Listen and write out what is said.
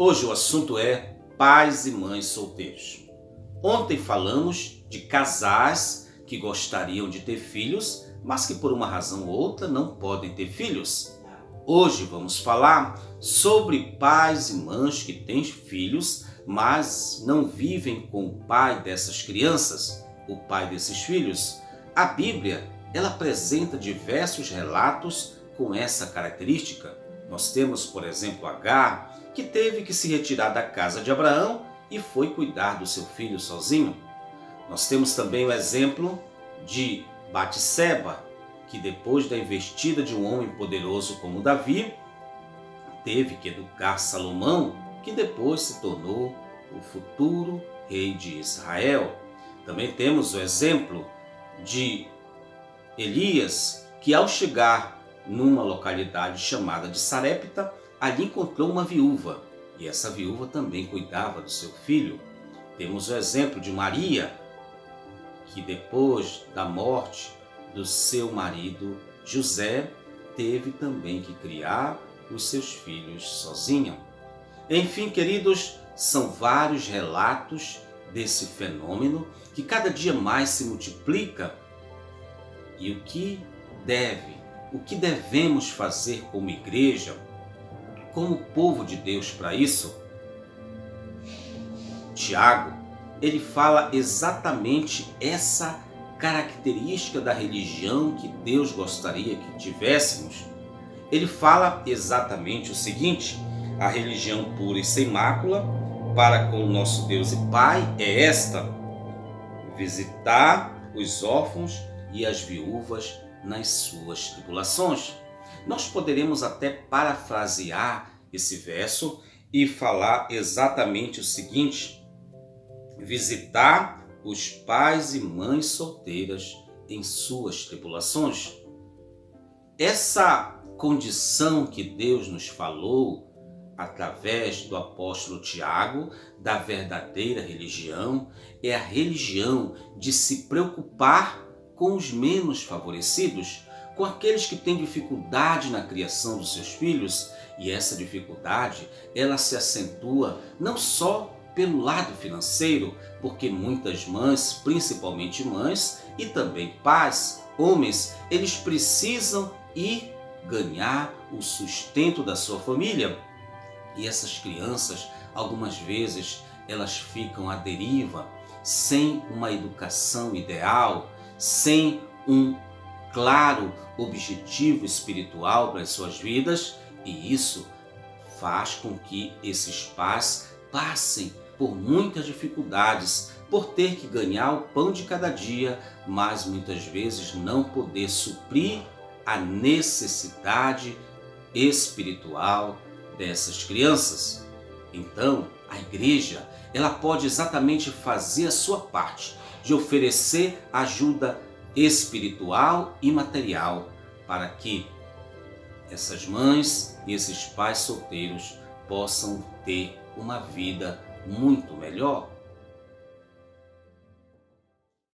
Hoje o assunto é pais e mães solteiros. Ontem falamos de casais que gostariam de ter filhos, mas que por uma razão ou outra não podem ter filhos. Hoje vamos falar sobre pais e mães que têm filhos, mas não vivem com o pai dessas crianças, o pai desses filhos. A Bíblia, ela apresenta diversos relatos com essa característica. Nós temos, por exemplo, Agar, que teve que se retirar da casa de Abraão e foi cuidar do seu filho sozinho. Nós temos também o exemplo de Batseba, que depois da investida de um homem poderoso como Davi, teve que educar Salomão, que depois se tornou o futuro rei de Israel. Também temos o exemplo de Elias, que ao chegar numa localidade chamada de Sarepta, ali encontrou uma viúva, e essa viúva também cuidava do seu filho. Temos o exemplo de Maria, que depois da morte do seu marido José, teve também que criar os seus filhos sozinha. Enfim, queridos, são vários relatos desse fenômeno que cada dia mais se multiplica. E o que devemos fazer como igreja, como povo de Deus para isso? Tiago, ele fala exatamente essa característica da religião que Deus gostaria que tivéssemos. Ele fala exatamente o seguinte: a religião pura e sem mácula para com o nosso Deus e Pai é esta: visitar os órfãos e as viúvas nas suas tribulações. Nós poderemos até parafrasear esse verso e falar exatamente o seguinte: visitar os pais e mães solteiras em suas tribulações. Essa condição que Deus nos falou através do apóstolo Tiago, da verdadeira religião, é a religião de se preocupar com os menos favorecidos, com aqueles que têm dificuldade na criação dos seus filhos. E essa dificuldade, ela se acentua não só pelo lado financeiro, porque muitas mães, principalmente mães, e também pais, homens, eles precisam ir ganhar o sustento da sua família. E essas crianças, algumas vezes, elas ficam à deriva, sem uma educação ideal, sem um claro objetivo espiritual para as suas vidas, e isso faz com que esses pais passem por muitas dificuldades, por ter que ganhar o pão de cada dia, mas muitas vezes não poder suprir a necessidade espiritual dessas crianças. Então, a igreja, ela pode exatamente fazer a sua parte de oferecer ajuda espiritual e material para que essas mães e esses pais solteiros possam ter uma vida muito melhor.